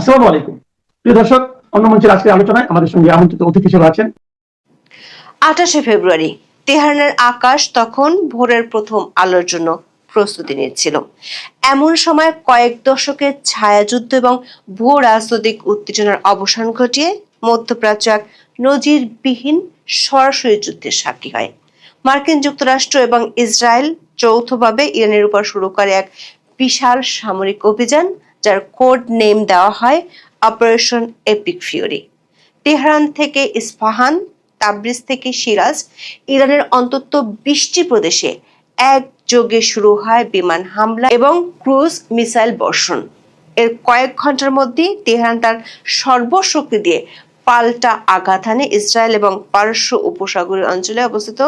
আসসালামু আলাইকুম প্রিয় দর্শক, অন্য মঞ্চের আজকের আলোচনায় আমাদের সঙ্গে আমন্ত্রিত অতিথি হিসেবে আছেন 28শে ফেব্রুয়ারি তেহরানের আকাশ তখন ভোরের প্রথম আলোর জন্য প্রস্তুতি নিচ্ছিল। এমন সময় কয়েক দশকের ছায়াযুদ্ধ এবং ভূ রাজনৈতিক উত্তেজনার অবসান ঘটিয়ে মধ্যপ্রাচ্য এক নজিরবিহীন সরাসরি যুদ্ধের সাক্ষী হয়। মার্কিন যুক্তরাষ্ট্র এবং ইসরায়েল যৌথভাবে ইরানের উপর শুরু করে এক বিশাল সামরিক অভিযান, যার কোড নেম দেওয়া হয় অপারেশন এপিক ফিউরি। তেহরান থেকে ইস্পাহান, তাবরিজ থেকে সিরাজ, ইরানের অন্তত 20টি প্রদেশে একযোগে শুরু হয় বিমান হামলা এবং ক্রুজ মিসাইল বর্ষণ। এর কয়েক ঘন্টার মধ্যেই তেহরান তার সর্বশক্তি দিয়ে পাল্টা আঘাত হানে ইসরায়েল এবং পারস্য উপসাগরীয় অঞ্চলে অবস্থিত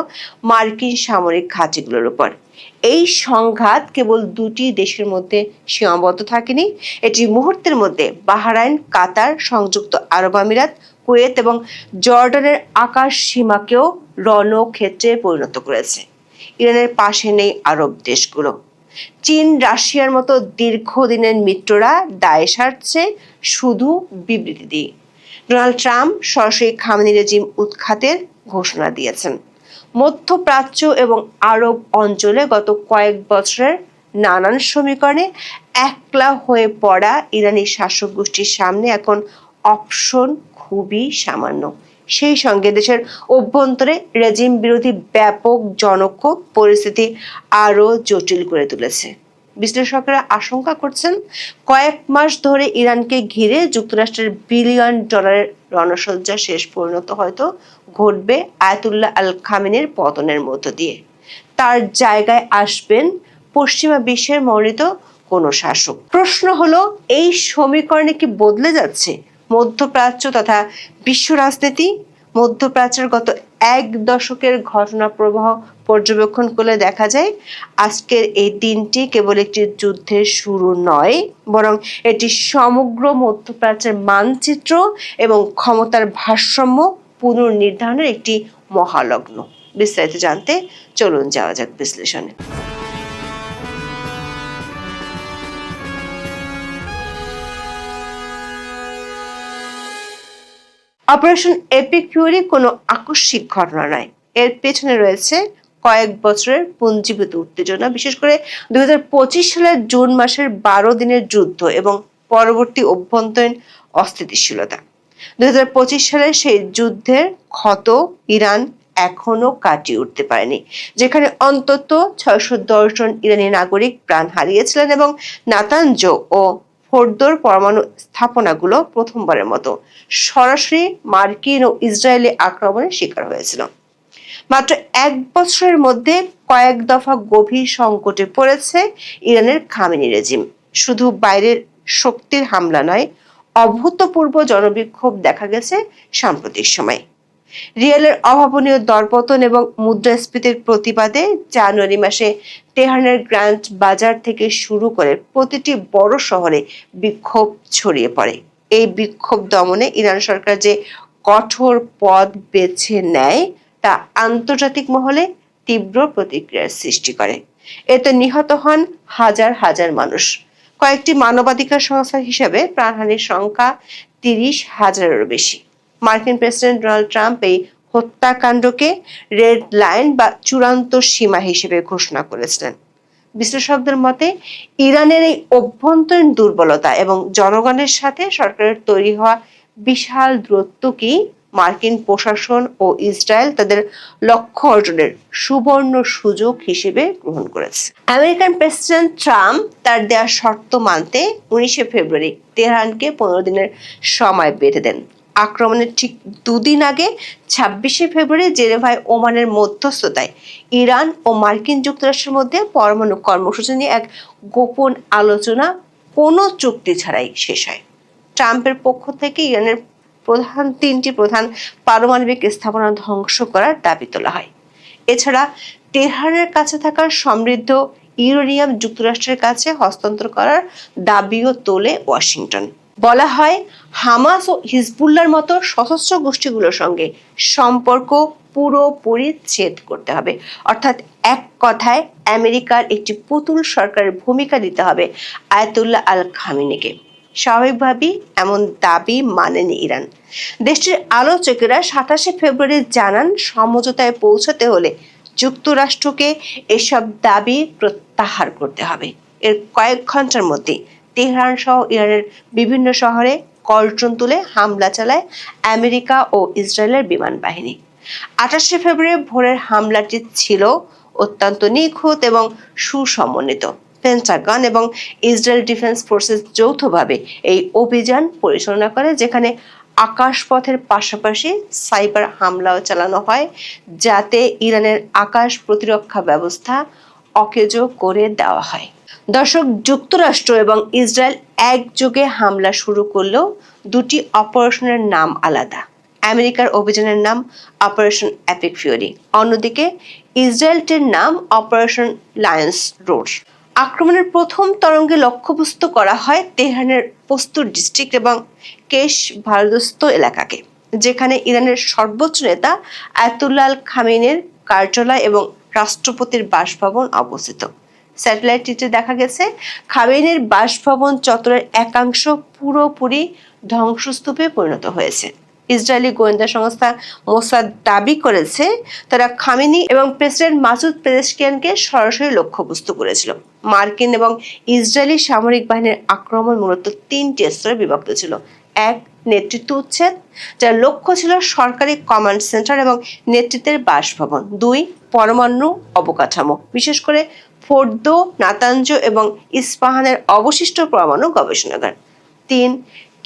মার্কিন সামরিক ঘাঁটিগুলোর উপর। এই সংঘাত কেবল দুটি দেশের মধ্যে সীমাবদ্ধ থাকেনি, এটি মুহূর্তের মধ্যে বাহরাইন, কাতার, সংযুক্ত আরব আমিরাত, কুয়েত এবং জর্ডানের আকাশ সীমাকেও রণক্ষেত্রে পরিণত করেছে। ইরানের পাশে নেই আরব দেশগুলো। চীন, রাশিয়ার মতো দীর্ঘদিনের মিত্ররা দায় সারছে শুধু বিবৃতি দিয়ে। ডোনাল্ড ট্রাম্প সরাসরি খামেনি রেজিম উৎখাতের ঘোষণা দিয়েছেন। মধ্যপ্রাচ্য এবং আরব অঞ্চলে গত কয়েক বছরের নানান সমীকরণে একলা হয়ে পড়া ইরানি শাসক গোষ্ঠীর সামনে এখন অপশন খুবই সামান্য। সেই সঙ্গে দেশের অভ্যন্তরে রেজিম বিরোধী ব্যাপক জনক্ষোভ পরিস্থিতি আরো জটিল করে তুলেছে। বিশ্লেষকরা আশঙ্কা করছেন, কয়েক মাস ধরে ইরানকে ঘিরে যুক্তরাষ্ট্রের বিলিয়ন ডলারের রণসজ্জা শেষ পরিণত হয়তো ঘটবে আয়াতুল্লাহ আল খামেনির পতনের মধ্য দিয়ে। তার জায়গায় আসবেন পশ্চিমা বিশ্বের মনোনীত কোনো শাসক। প্রশ্ন হলো, এই সমীকরণে কি বদলে যাচ্ছে মধ্যপ্রাচ্য তথা বিশ্ব রাজনীতি? মধ্যপ্রাচ্যের গত এক দশকের ঘটনা প্রবাহ পর্যবেক্ষণ করলে দেখা যায়, আজকের এই দিনটি কেবল একটি যুদ্ধের শুরু নয়, বরং এটি সমগ্র মধ্যপ্রাচ্যের মানচিত্র এবং ক্ষমতার ভারসাম্য পুনর্নির্ধারণের একটি মহালগ্ন। বিস্তারিত জানতে চলুন যাওয়া যাক বিশ্লেষণে। অপারেশন এপিক ফিউরি কোনো আকস্মিক ঘটনা নয়, এর পেছনে রয়েছে কয়েক বছরের পুঞ্জীভূত উত্তেজনা, বিশেষ করে 2025 সালের জুন মাসের 12 দিনের যুদ্ধ এবং পরবর্তী অভ্যন্তরীণ অস্থিতিশীলতা। 2025 সালের সেই যুদ্ধের ক্ষত ইরান এখনো কাটিয়ে উঠতে পারেনি, যেখানে অন্তত 610 জন ইরানি নাগরিক প্রাণ হারিয়েছিলেন এবং নাতানজ ও ফোর্দোর পরমাণু স্থাপনাগুলো প্রথমবারের মতো সরাসরি মার্কিন ও ইসরায়েলি আক্রমণের শিকার হয়েছিল। মাত্র এক বছরের মধ্যে কয়েক দফা গভীর সংকটে পড়েছে ইরানের খামেনি রেজিম। শুধু বাইরের শক্তির হামলা নয়, অভূতপূর্ব জনবিক্ষোভ দেখা গেছে সাম্প্রতিক সময়। রিয়েলের অভাবনীয় দরপতন এবং মুদ্রাস্ফীতির প্রতিবাদে জানুয়ারি মাসে তেহরানের গ্র্যান্ড বাজার থেকে শুরু করে প্রতিটি বড় শহরে বিক্ষোভ ছড়িয়ে পড়ে। এই বিক্ষোভ দমনে ইরান সরকার যে কঠোর পথ বেছে নেয় তা আন্তর্জাতিক মহলে তীব্র প্রতিক্রিয়ার সৃষ্টি করে। এতে নিহত হন হাজার হাজার মানুষ। কয়েকটি মানবাধিকার সংস্থার হিসাবে প্রাণহানির সংখ্যা 30,000-এরও বেশি। মার্কিন প্রেসিডেন্ট ডোনাল্ড ট্রাম্প এই হত্যাকাণ্ডকে রেড লাইন বা চূড়ান্ত সীমা হিসেবে ঘোষণা করেছিলেন। বিশ্লেষকদের মতে, ইরানের এই অভ্যন্তরীণ দুর্বলতা এবং জনগণের সাথে সরকারের তৈরি হওয়া বিশাল দূরত্বকেই মার্কিন প্রশাসন ও ইসরায়েল তাদের লক্ষ্য অর্জনের সুবর্ণ সুযোগ হিসেবে গ্রহণ করেছে। আমেরিকান প্রেসিডেন্ট ট্রাম্প তার দেওয়া শর্ত মানতে 19শে ফেব্রুয়ারি তেহরানকে 15 দিনের সময় বেঁধে দেন। আক্রমণের ঠিক দুদিন আগে 26শে ফেব্রুয়ারি জেনেভায় ওমানের মধ্যস্থতায় ইরান ও মার্কিন যুক্তরাষ্ট্রের মধ্যে পরমাণু কর্মসূচি নিয়ে এক গোপন আলোচনা কোনো চুক্তি ছাড়াই শেষ হয়। ট্রাম্পের পক্ষ থেকে ইরানের তিনটি প্রধান পারমাণবিক স্থাপনা ধ্বংস করার দাবি তোলা হয়। এছাড়া তেহরানের কাছে থাকা সমৃদ্ধ ইউরেনিয়াম যুক্তরাষ্ট্রের কাছে হস্তান্তর করার দাবিও তোলে ওয়াশিংটন। বলা হয়, হামাস ও হিজবুল্লাহর মতো সশস্ত্র গোষ্ঠীগুলোর সঙ্গে সম্পর্ক পুরোপুরি ছেদ করতে হবে। অর্থাৎ এক কথায় আমেরিকার একটি পুতুল সরকারের ভূমিকা দিতে হবে আয়াতুল্লাহ আল খামেনিকে। স্বাভাবিকভাবেই এমন দাবি মানেনি ইরান। দেশটির আলোচকেরা 27শে ফেব্রুয়ারি জানান, সমঝোতায় পৌঁছাতে হলে যুক্তরাষ্ট্রকে এসব দাবি প্রত্যাহার করতে হবে। এর কয়েক ঘন্টার মধ্যে তেহরান সহ ইরানের বিভিন্ন শহরে কলট্রন তুলে হামলা চালায় আমেরিকা ও ইসরায়েলের বিমান বাহিনী। 28শে ফেব্রুয়ারি ভোরের হামলাটি ছিল অত্যন্ত নিখুঁত এবং সুসমন্বিত। পেন্টাগন এবং ইসরায়েল ডিফেন্স ফোর্সেস যৌথভাবে এই অভিযান পরিচালনা করে, যেখানে আকাশপথের পাশাপাশি সাইবার হামলাও চালানো হয়, যাতে ইরানের আকাশ প্রতিরক্ষা ব্যবস্থা অকেজো করে দেওয়া হয়। দর্শক, যুক্তরাষ্ট্র এবং ইসরায়েল একযোগে হামলা শুরু করলেও দুটি অপারেশনের নাম আলাদা। আমেরিকার অভিযানের নাম অপারেশন এপিক ফিউরি, অন্যদিকে ইসরায়েলটির নাম অপারেশন লায়ন্স রোড। আক্রমণের প্রথম তরঙ্গে লক্ষ্যবস্তু করা হয় তেহরানের পস্তুর ডিস্ট্রিক্ট এবং কেশ ভারদস্ত এলাকাকে, যেখানে ইরানের সর্বোচ্চ নেতা আয়াতুল্লাহ আল খামেনির কার্যালয় এবং রাষ্ট্রপতির বাসভবন অবস্থিত। স্যাটেলাইট চিত্রে দেখা গেছে খামেনির বাসভবন চত্বরের একাংশ পুরোপুরি ধ্বংসস্তূপে পরিণত হয়েছে। ইসরায়েলি গোয়েন্দা সংস্থা মোসাদ দাবি করেছে তারা খামেনি এবং প্রেসিডেন্ট মাসুদ পেজেশকিয়ানকে সরাসরি লক্ষ্যবস্তু করেছিল। মার্কিন এবং ইসরায়েলি সামরিক বাহিনীর আক্রমণ মূলত 3টি স্তরে বিভক্ত ছিল। 1. নেতৃত্ব উচ্ছেদ, যার লক্ষ্য ছিল সরকারি কমান্ড সেন্টার এবং নেতৃত্বের বাসভবন। 2. পরমাণু অবকাঠামো, বিশেষ করে ফোর্দো, নাতাঞ্জ এবং ইস্পাহানের অবশিষ্ট পরমাণু গবেষণাগার। 3.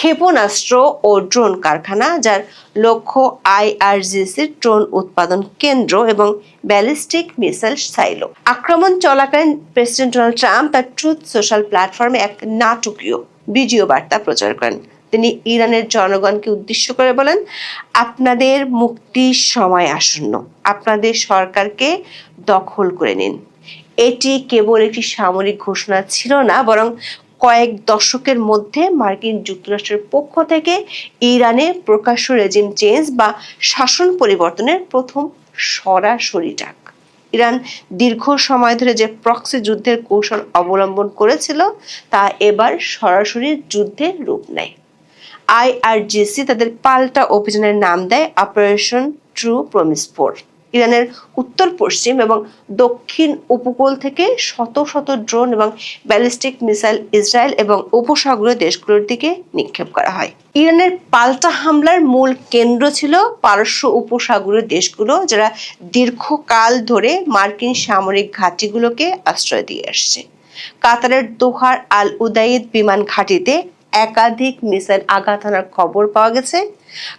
ক্ষেপণাস্ত্র ও ড্রোন কারখানা, যার লক্ষ্য আইআরজিসির ড্রোন উৎপাদন কেন্দ্র এবং ব্যালিস্টিক মিসাইল সাইলো। আক্রমণ চলাকালীন প্রেসিডেন্ট ডোনাল্ড ট্রাম্প তার ট্রুথ সোশ্যাল প্ল্যাটফর্মে এক নাটকীয় ভিডিও বার্তা প্রচার করেন। তিনি ইরানের জনগণকে উদ্দেশ্য করে বলেন, আপনাদের মুক্তির সময় আসন্ন, আপনাদের সরকারকে দখল করে নিন। এটি কেবল একটি সামরিক ঘোষণা ছিল না, বরং কয়েক দশকের মধ্যে মার্কিন যুক্তরাষ্ট্রের পক্ষ থেকে ইরানে প্রকাশ্য রেজিম চেঞ্জ বা শাসন পরিবর্তনের প্রথম সরাসরি ডাক। ইরান দীর্ঘ সময় ধরে যে প্রক্সি যুদ্ধের কৌশল অবলম্বন করেছিল তা এবার সরাসরি যুদ্ধের রূপ নেয়। আইআরজিসি তাদের পাল্টা অভিযানের নাম দেয় অপারেশন ট্রু প্রমিস 4। ইরানের উত্তর পশ্চিম এবং দক্ষিণ উপকূল থেকে শত শত ড্রোন এবং ব্যালিস্টিক মিসাইল ইসরায়েল এবং উপসাগরীয় দেশগুলোর দিকে নিক্ষেপ করা হয়। ইরানের পাল্টা হামলার মূল কেন্দ্র ছিল পারস্য উপসাগরীয় দেশগুলো, যারা দীর্ঘকাল ধরে মার্কিন সামরিক ঘাঁটিগুলোকে আশ্রয় দিয়ে আসছে। কাতারের দোহার আল উদাইদ বিমান ঘাঁটিতে একাধিক মিসাইল আঘাত হানার খবর পাওয়া গেছে।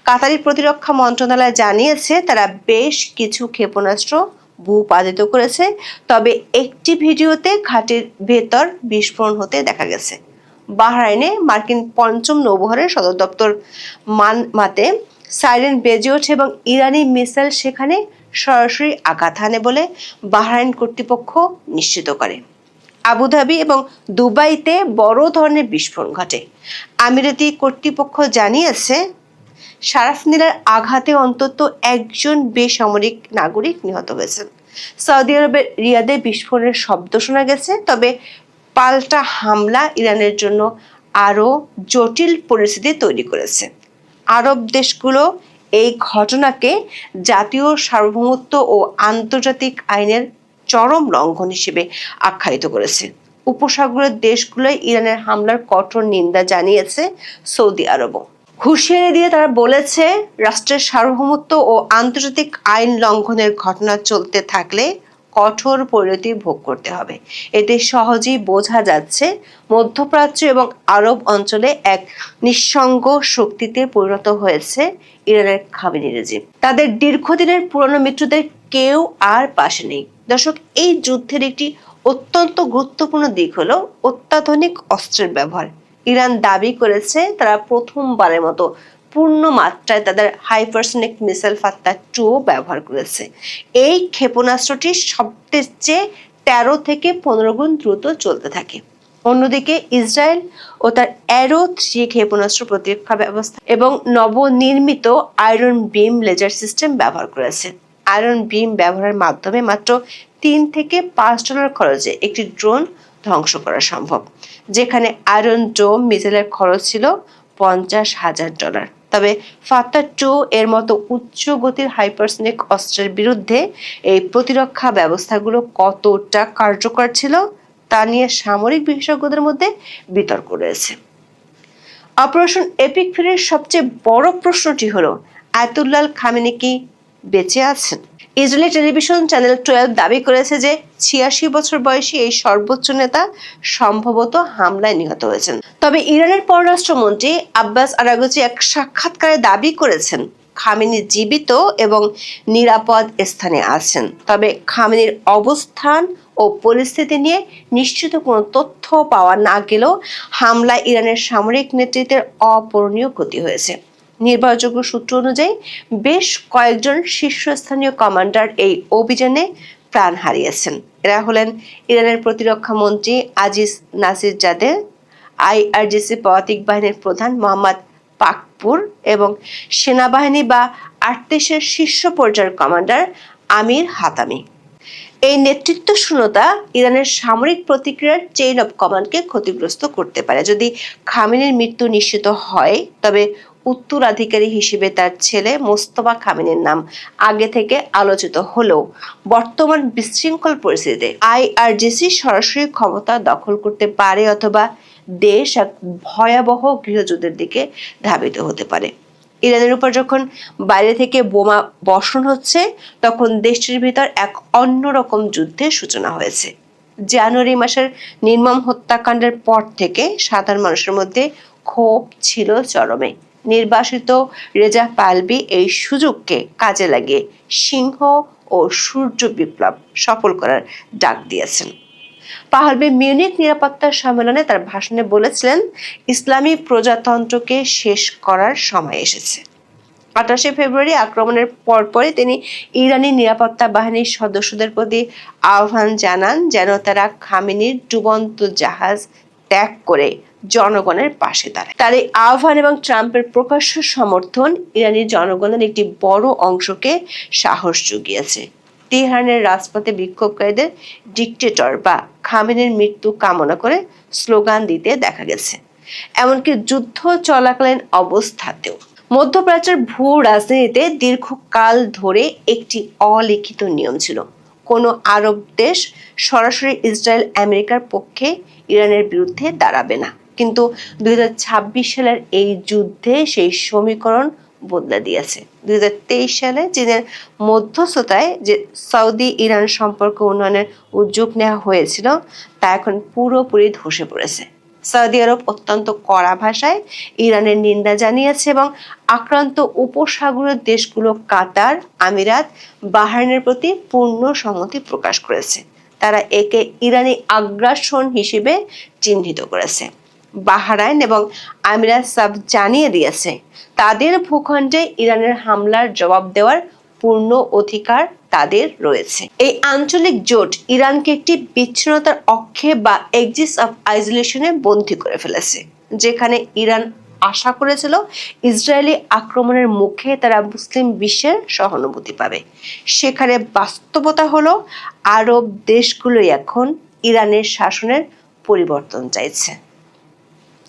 কাতারি প্রতিরক্ষা মন্ত্রণালয় জানিয়েছে তারা বেশ কিছু ক্ষেপণাস্ত্র ভূপাতিত করেছে, তবে একটি ভিডিওতে ঘাঁটির ভেতর বিস্ফোরণ হতে দেখা গেছে। বাহরাইনে মার্কিন 5ম নৌবহরের সদর দপ্তর মানমাতে সাইরেন বেজে ওঠে এবং ইরানি মিসাইল সেখানে সরাসরি আঘাত হানে বলে বাহরাইন কর্তৃপক্ষ নিশ্চিত করে। আবুধাবি এবং দুবাইতে বড় ধরনের বিস্ফোরণ ঘটে। আমিরাতি কর্তৃপক্ষ জানিয়েছে শারাফনিলার আঘাতে অন্তত একজন বেসামরিক নাগরিক নিহত হয়েছেন। সৌদি আরবের রিয়াদে বিস্ফোরণের শব্দ শোনা গেছে, তবে পাল্টা হামলা ইরানের জন্য আরও জটিল পরিস্থিতি তৈরি করেছে। আরব দেশগুলো এই ঘটনাকে জাতীয় সার্বভৌমত্ব ও আন্তর্জাতিক আইনের চরম লঙ্ঘন হিসেবে আখ্যায়িত করেছে। উপসাগরের দেশগুলোয় ইরানের হামলার কঠোর নিন্দা জানিয়েছে সৌদি আরবও। হুঁশিয়ারি দিয়ে তারা বলেছে, রাষ্ট্রের সার্বভৌমত্ব ও আন্তর্জাতিক আইন লঙ্ঘনের ঘটনা চলতে থাকলে কঠোর পরিণতি ভোগ করতে হবে। এতে সহজেই বোঝা যাচ্ছে মধ্যপ্রাচ্য এবং আরব অঞ্চলে এক নিঃসঙ্গ শক্তিতে পরিণত হয়েছে ইরানের খামেনি রেজিম। তাদের দীর্ঘদিনের পুরনো মিত্রদের কেউ আর পাশে নেই। দর্শক, এই যুদ্ধের একটি অত্যন্ত গুরুত্বপূর্ণ দিক হলো অত্যাধুনিক অস্ত্রের ব্যবহার। ইরান দাবি করেছে তারা প্রথমবারের মতো পূর্ণ মাত্রায় তাদের হাইপারসনিক মিসাইল ফাত্তা 2 ব্যবহার করেছে। এই ক্ষেপণাস্ত্রটি শব্দের চেয়ে 13 থেকে 15 গুণ দ্রুত চলতে থাকে। অন্যদিকে ইসরায়েল ও তার অ্যারো 3 ক্ষেপণাস্ত্র প্রতিরক্ষা ব্যবস্থা এবং নবনির্মিত আয়রন বিম লেজার সিস্টেম ব্যবহার করেছে। আয়রন বিম ব্যবহারের মাধ্যমে মাত্র $3 থেকে $5 খরচে একটি ড্রোন ধ্বংস করা সম্ভব, যেখানে আয়রন ডোম মিসাইলের খরচ ছিল $50,000। তবে ফাত্তা-2 এর মতো উচ্চ গতির হাইপারসনিক অস্ত্রের বিরুদ্ধে এই প্রতিরক্ষা ব্যবস্থাগুলো কতটা কার্যকর ছিল তা নিয়ে সামরিক বিশেষজ্ঞদের মধ্যে বিতর্ক রয়েছে। অপারেশন এপিক ফিউরির সবচেয়ে বড় প্রশ্নটি হলো, আয়াতুল্লাহ খামেনি কি বেঁচে আছেন? ইসরায়েলি টেলিভিশন চ্যানেল 12 দাবি করেছে যে 86 বছর বয়সী এই সর্বোচ্চ নেতা সম্ভবত হামলায় নিহত হয়েছেন। তবে ইরানের পররাষ্ট্রমন্ত্রী আব্বাস আরাগচি এক সাক্ষাৎকারে দাবি করেছেন খামেনি জীবিত এবং নিরাপদ স্থানে আছেন। তবে খামেনির অবস্থান ও পরিস্থিতি নিয়ে নিশ্চিত কোনো তথ্য পাওয়া না গেলেও হামলায় ইরানের সামরিক নেতৃত্বের অপূরণীয় ক্ষতি হয়েছে। নির্ভরযোগ্য সূত্র অনুযায়ী বেশ কয়েকজন শীর্ষস্থানীয় কমান্ডার এই অভিযানে প্রাণ হারিয়েছেন। এরা হলেন ইরানের প্রতিরক্ষা মন্ত্রী আজিজ নাসিরজাদে, আইআরজিসি পদাতিক বাহিনীর প্রধান মোহাম্মদ পাকপুর এবং সেনাবাহিনী বা 38-এর শীর্ষ পর্যায়ের কমান্ডার আমির হাতামি। এই নেতৃত্ব শূন্যতা ইরানের সামরিক প্রতিক্রিয়ার চেইন অব কমান্ডকে ক্ষতিগ্রস্ত করতে পারে। যদি খামেনির মৃত্যু নিশ্চিত হয়, তবে উত্তরাধিকারী হিসেবে তার ছেলে মোস্তফা খামেনির নাম আগে থেকে আলোচিত হলেও বর্তমান বিশৃঙ্খল পরিস্থিতিতে আইআরজিসি সরাসরি ক্ষমতা দখল করতে পারে অথবা দেশ এক ভয়াবহ গৃহযুদ্ধের দিকে ধাবিত হতে পারে। ইরানের উপর যখন বাইরে থেকে বোমা বর্ষণ হচ্ছে, তখন দেশটির ভিতর এক অন্যরকম যুদ্ধের সূচনা হয়েছে। জানুয়ারি মাসের নির্মম হত্যাকাণ্ডের পর থেকে সাধারণ মানুষের মধ্যে ক্ষোভ ছিল চরমে। নির্বাসিত রেজা পাহলভি এই সুযোগকে কাজে লাগিয়ে সিংহ ও সূর্য বিপ্লব সফল করার ডাক দিয়েছেন। পাহলভি মিউনিখ নিরাপত্তা সম্মেলনে তার ভাষণে বলেছিলেন, ইসলামী প্রজাতন্ত্রকে শেষ করার সময় এসেছে। 28 ফেব্রুয়ারি আক্রমণের পরপরই তিনি ইরানি নিরাপত্তা বাহিনীর সদস্যদের প্রতি আহ্বান জানান যেন তারা খামেনির ডুবন্ত জাহাজ ত্যাগ করে জনগণের পাশে দাঁড়ায়। তার এই আহ্বান এবং ট্রাম্পের প্রকাশ্য সমর্থন ইরানি জনগণের একটি বড় অংশকে সাহস জুগিয়েছে। তেহরানের রাজপথে বিক্ষোভকারীদের ডিক্টেটর বা খামেনির মৃত্যু কামনা করে স্লোগান দিতে দেখা গেছে, এমনকি যুদ্ধ চলাকালীন অবস্থাতেও। মধ্যপ্রাচ্যের ভূ রাজনীতিতে দীর্ঘকাল ধরে একটি অলিখিত নিয়ম ছিল, কোনো আরব দেশ সরাসরি ইসরায়েল আমেরিকার পক্ষে ইরানের বিরুদ্ধে দাঁড়াবে না। কিন্তু 2026 সালের এই যুদ্ধে সেই সমীকরণ বদলে দিয়েছে। 2023 সালে চীনের মধ্যস্থতায় যে সৌদি ইরান সম্পর্ক উন্নয়নের উদ্যোগ নেওয়া হয়েছিল, তা এখন পুরোপুরি ধসে পড়েছে। সৌদি আরব অত্যন্ত কড়া ভাষায় ইরানের নিন্দা জানিয়েছে এবং আক্রান্ত উপসাগরীয় দেশগুলো কাতার, আমিরাত, বাহরাইনের প্রতি পূর্ণ সংহতি প্রকাশ করেছে। তারা একে ইরানি আগ্রাসন হিসেবে চিহ্নিত করেছে। বাহরাইন এবং আমিরাত সাফ জানিয়ে দিয়েছে তাদের ভূখণ্ডে ইরানের হামলার জবাব দেওয়ার পূর্ণ অধিকার তাদের রয়েছে। এই আঞ্চলিক জোট ইরানকে একটি বিচ্ছিন্নতার অক্ষে বা এক্সিস অফ আইসোলেশনে বন্দী করে ফেলেছে, যেখানে ইরান আশা করেছিল ইসরায়েলি আক্রমণের মুখে তারা মুসলিম বিশ্বের সহানুভূতি পাবে। সেখানে বাস্তবতা হলো আরব দেশগুলোই এখন ইরানের শাসনের পরিবর্তন চাইছে।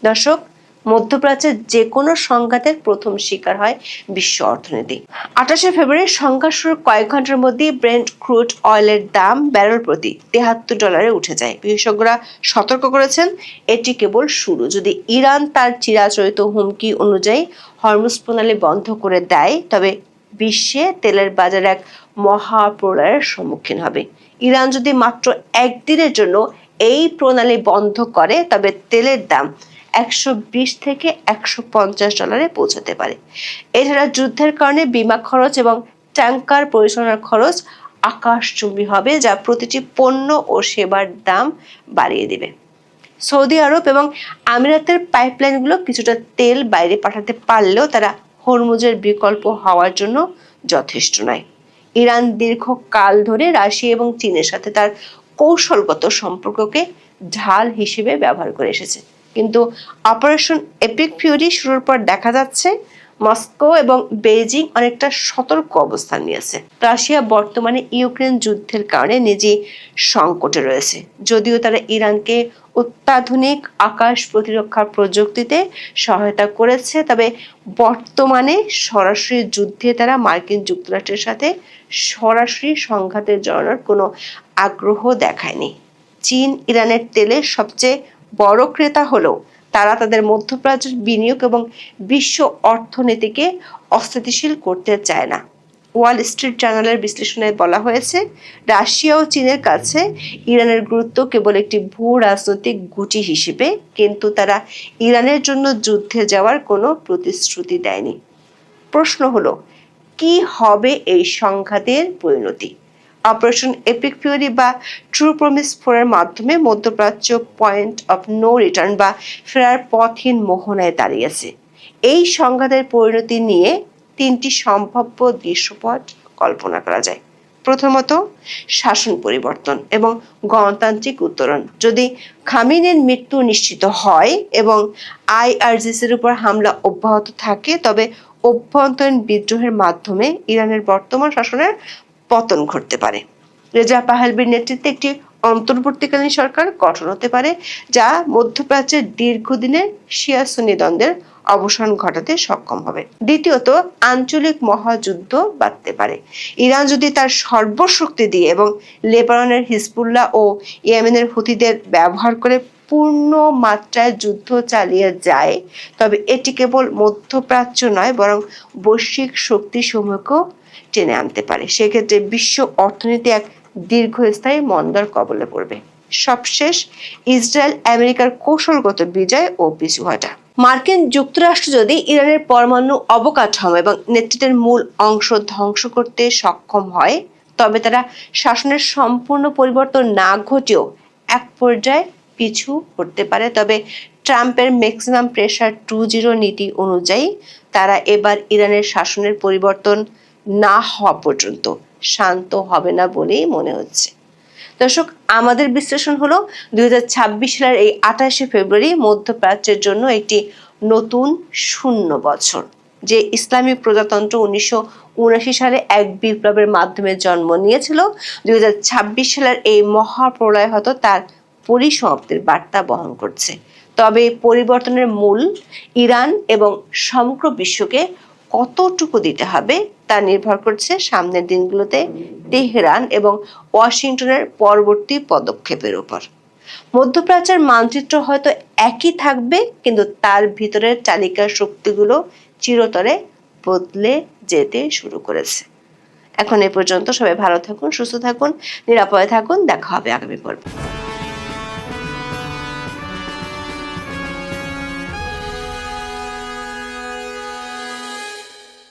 দর্শক, মধ্যপ্রাচ্যের যে কোনো সংঘাতের প্রথম শিকার হয় বিশ্ব অর্থনীতি। 28 ফেব্রুয়ারি সংঘাত শুরুর কয়েক ঘন্টার মধ্যেই ব্রেন্ট ক্রুড অয়েলের দাম ব্যারেল প্রতি $73 উঠে যায়। বিশেষজ্ঞরা সতর্ক করেছেন, এটি কেবল শুরু। যদি ইরান তার চিরাচরিত হুমকি অনুযায়ী হরমুজ প্রণালী বন্ধ করে দেয়, তবে বিশ্বে তেলের বাজার এক মহাপ্রলয়ের সম্মুখীন হবে। ইরান যদি মাত্র একদিনের জন্য এই প্রণালী বন্ধ করে, তবে তেলের দাম $120 থেকে $150 পৌঁছাতে পারে। এছাড়া যুদ্ধের কারণে বিমা খরচ এবং ট্যাঙ্কার পরিচালনার খরচ আকাশচুম্বী হবে, যা প্রতিটি পণ্য ও সেবার দাম বাড়িয়ে দেবে। সৌদি আরব এবং আমিরাতের পাইপলাইনগুলো কিছুটা তেল বাইরে পাঠাতে পারলেও তারা হরমুজের বিকল্প হওয়ার জন্য যথেষ্ট নয়। ইরান দীর্ঘকাল ধরে রাশিয়া এবং চীনের সাথে তার কৌশলগত সম্পর্ককে ঢাল হিসেবে ব্যবহার করে এসেছে, কিন্তু অপারেশন এপিক ফিউরি শুরুর পর দেখা যাচ্ছে মস্কো এবং বেইজিং অনেকটা সতর্ক অবস্থান নিয়েছে। রাশিয়া বর্তমানে ইউক্রেন যুদ্ধের কারণে নিজে সংকটে রয়েছে। যদিও তারা ইরানকে অত্যাধুনিক আকাশ প্রতিরক্ষা প্রযুক্তিতে সহায়তা করেছে, তবে বর্তমানে সরাসরি যুদ্ধে তারা মার্কিন যুক্তরাষ্ট্রের সাথে সরাসরি সংঘাতে জড়ানোর কোনো আগ্রহ দেখায়নি। চীন ইরানের তেলের সবচেয়ে বড় ক্রেতা হলেও তারা তাদের মধ্যপ্রাচ্যের বিনিয়োগ এবং বিশ্ব অর্থনীতিকে অস্থিতিশীল করতে চায় না। ওয়াল স্ট্রিট জার্নালের বিশ্লেষণে বলা হয়েছে, রাশিয়া ও চীনের কাছে ইরানের গুরুত্ব কেবল একটি ভূ রাজনৈতিক গুটি হিসেবে, কিন্তু তারা ইরানের জন্য যুদ্ধে যাওয়ার কোনো প্রতিশ্রুতি দেয়নি। প্রশ্ন হলো, কি হবে এই সংঘাতের পরিণতি? অপারেশন এপিক ফিউরি বা ট্রু প্রমিস 4 এর মাধ্যমে মধ্যপ্রাচ্য পয়েন্ট অফ নো রিটার্ন বা ফেরার পথহীন মোহনায় দাঁড়িয়েছে। এই সংঘাতের পরিণতি নিয়ে 3টি সম্ভাব্য দৃশ্যপট কল্পনা করা যায়। প্রথমত, শাসন পরিবর্তন এবং গণতান্ত্রিক উত্তরণ। যদি খামেনির মৃত্যু নিশ্চিত হয় এবং আইআরজিসির উপর হামলা অব্যাহত থাকে, তবে অভ্যন্তরীণ বিদ্রোহের মাধ্যমে ইরানের বর্তমান শাসনের পতন ঘটতে পারে। রেজা পাহলভির নেতৃত্বে একটি অন্তর্বর্তীকালীন সরকার গঠন হতে পারে, যা মধ্যপ্রাচ্যের দীর্ঘদিনের শিয়া সুন্নি দ্বন্দ্বের অবসান ঘটাতে সক্ষম হবে। দ্বিতীয়ত, আঞ্চলিক মহাযুদ্ধ বাঁধতে পারে। ইরান যদি তার সর্বশক্তি দিয়ে এবং লেবাননের হিজবুল্লাহ ও ইয়েমেনের হুথিদের ব্যবহার করে পূর্ণ মাত্রায় যুদ্ধ চালিয়ে যায়, তবে এটি কেবল মধ্যপ্রাচ্য নয়, বরং বৈশ্বিক শক্তিসমূহকেও টেনে আনতে পারে। সেক্ষেত্রে বিশ্ব অর্থনীতি এক দীর্ঘস্থায়ী মন্দার কবলে পড়বে। সবশেষ, ইসরায়েল আমেরিকার কৌশলগত বিজয় ও পিছু হটা। মার্কিন যুক্তরাষ্ট্র যদি ইরানের পরমাণু অবকাঠামো এবং নেতৃত্বের মূল অংশ ধ্বংস করতে সক্ষম হয়, তবে তারা শাসনের সম্পূর্ণ পরিবর্তন না ঘটেও এক পর্যায়ে পিছু হটতে পারে। তবে ট্রাম্পের ম্যাক্সিমাম প্রেসার 2.0 নীতি অনুযায়ী তারা এবার ইরানের শাসনের পরিবর্তন না হওয়া পর্যন্ত শান্ত হবে না বলেই মনে হচ্ছে। দর্শক, আমাদের বিশ্লেষণ হলো 2026 সালের এই 28শে ফেব্রুয়ারি মধ্যপ্রাচ্যের জন্য একটি নতুন শূন্য বছর। যে ইসলামী প্রজাতন্ত্র 1979 সালে এক বিপ্লবের মাধ্যমে জন্ম নিয়েছিল, 2026 সালের এই মহাপ্রলয় হয়তো তার পরিসমাপ্তির বার্তা বহন করছে। তবে পরিবর্তনের মূল ইরান এবং সমগ্র বিশ্বকে কতটুকু দিতে হবে তা নির্ভর করছে সামনের দিনগুলোতে তেহরান এবং ওয়াশিংটনের পরবর্তী পদক্ষেপের উপর। মধ্যপ্রাচ্যের মানচিত্র হয়তো একই থাকবে, কিন্তু তার ভিতরের চালিকার শক্তিগুলো চিরতরে বদলে যেতে শুরু করেছে। এখন এ পর্যন্ত। সবাই ভালো থাকুন, সুস্থ থাকুন, নিরাপদে থাকুন। দেখা হবে আগামী পর্বে।